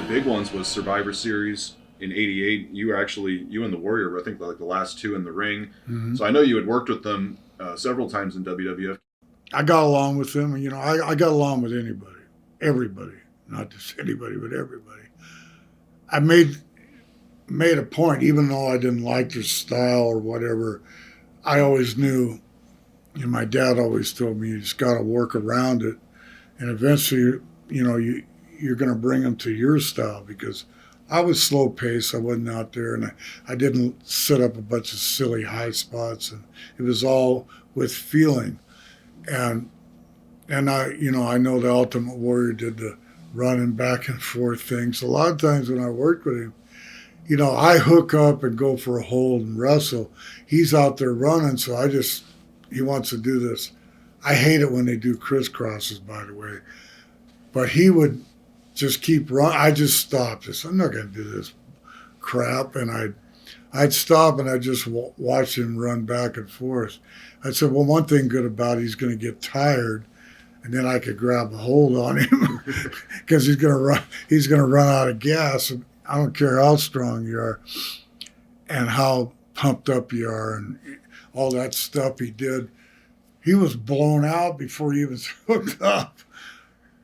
big ones was Survivor Series in '88. You were actually, you and the Warrior were, I think, like the last two in the ring. Hmm. So I know you had worked with them several times in WWF. I got along with them, and I got along with anybody, everybody, not just anybody, but everybody. I made a point, even though I didn't like their style or whatever. I always knew, and my dad always told me, you just got to work around it, and eventually, you're going to bring them to your style because I was slow paced. I wasn't out there, and I didn't set up a bunch of silly high spots, and it was all with feeling. And I know the Ultimate Warrior did the running back and forth things. A lot of times when I worked with him, I hook up and go for a hold and wrestle. He's out there running, so he wants to do this. I hate it when they do crisscrosses, by the way. But he would just keep running. I just stopped. I said, I'm not going to do this crap. And I'd stop and I'd just watch him run back and forth. I said, well, one thing good about it, he's going to get tired, and then I could grab a hold on him because he's going to run. He's going to run out of gas. And I don't care how strong you are and how pumped up you are and all that stuff he did. He was blown out before he was hooked up.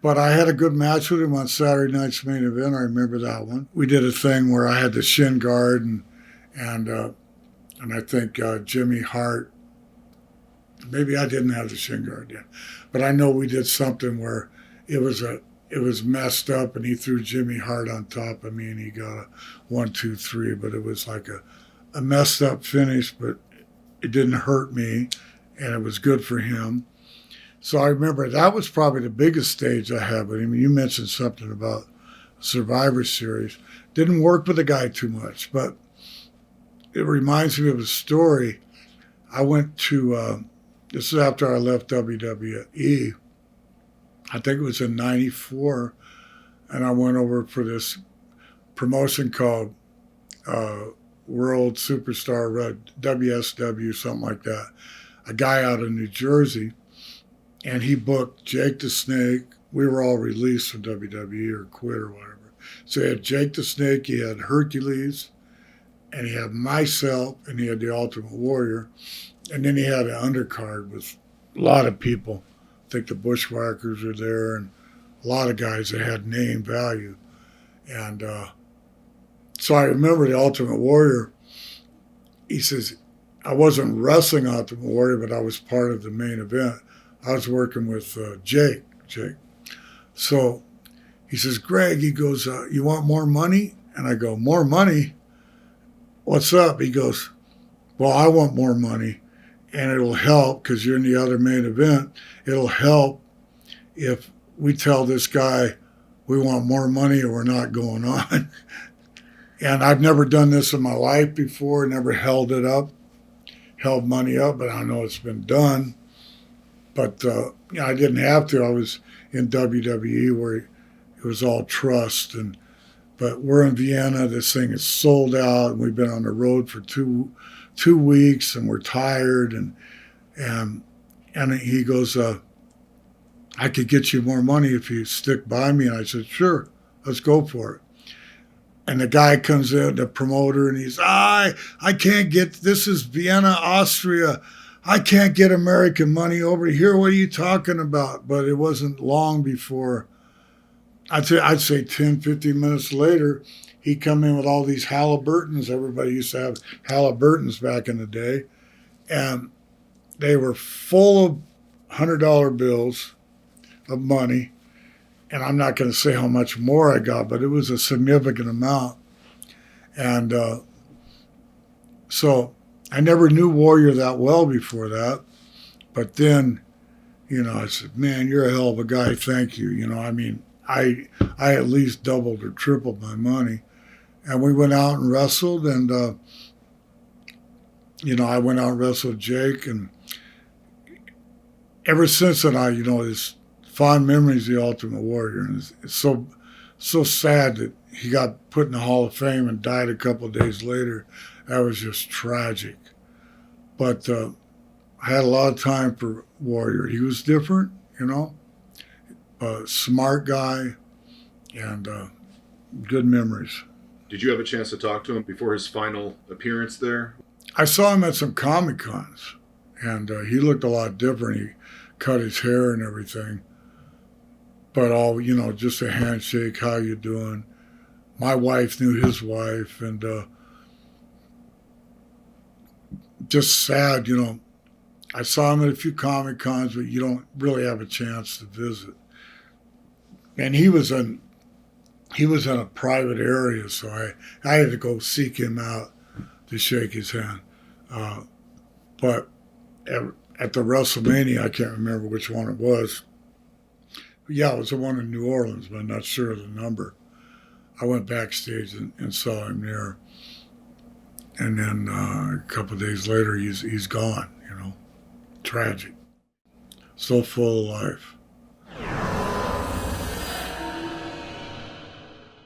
But I had a good match with him on Saturday night's main event. I remember that one. We did a thing where I had the shin guard and I think Jimmy Hart. Maybe I didn't have the shin guard yet, but I know we did something where it was messed up, and he threw Jimmy Hart on top of me, and he got a 1, 2, 3. But it was like a messed up finish, but it didn't hurt me, and it was good for him. So I remember that was probably the biggest stage I had with him. You mentioned something about Survivor Series. Didn't work with the guy too much, but it reminds me of a story. I went to, this is after I left WWE. I think it was in '94, and I went over for this promotion called World Superstar WSW, something like that. A guy out of New Jersey, and he booked Jake the Snake. We were all released from WWE or quit or whatever. So he had Jake the Snake, he had Hercules, and he had myself, and he had the Ultimate Warrior, and then he had an undercard with a lot of people. I think the Bushwhackers were there, and a lot of guys that had name value. And so I remember the Ultimate Warrior. He says, I wasn't wrestling Ultimate Warrior, but I was part of the main event. I was working with Jake. So he says, Greg, he goes, you want more money? And I go, more money? What's up? He goes, well, I want more money, and it'll help because you're in the other main event. It'll help if we tell this guy we want more money or we're not going on. And I've never done this in my life before, never held money up, but I know it's been done. But I didn't have to. I was in WWE where it was all trust, but we're in Vienna. This thing is sold out, and we've been on the road for two weeks, and we're tired. And he goes, I could get you more money if you stick by me. And I said, sure, let's go for it. And the guy comes in, the promoter, and he's, I can't get, this is Vienna, Austria. I can't get American money over here. What are you talking about? But it wasn't long before, I'd say 10, 15 minutes later, he come in with all these Halliburtons. Everybody used to have Halliburtons back in the day. And they were full of $100 bills of money. And I'm not going to say how much more I got, but it was a significant amount. And so I never knew Warrior that well before that. But then, I said, man, you're a hell of a guy. Thank you. I at least doubled or tripled my money. And we went out and wrestled. And, I went out and wrestled Jake. And ever since then, his fond memories of the Ultimate Warrior. And it's so sad that he got put in the Hall of Fame and died a couple of days later. That was just tragic. But I had a lot of time for Warrior. He was different, a smart guy, and good memories. Did you have a chance to talk to him before his final appearance there? I saw him at some Comic Cons, and he looked a lot different. He cut his hair and everything, but all, just a handshake. How you doing? My wife knew his wife, and just sad. I saw him at a few Comic Cons, but you don't really have a chance to visit. And he was in a private area, so I had to go seek him out to shake his hand. But at the WrestleMania, I can't remember which one it was. Yeah, it was the one in New Orleans, but I'm not sure of the number. I went backstage and saw him there. And then a couple of days later, he's gone, Tragic. So full of life.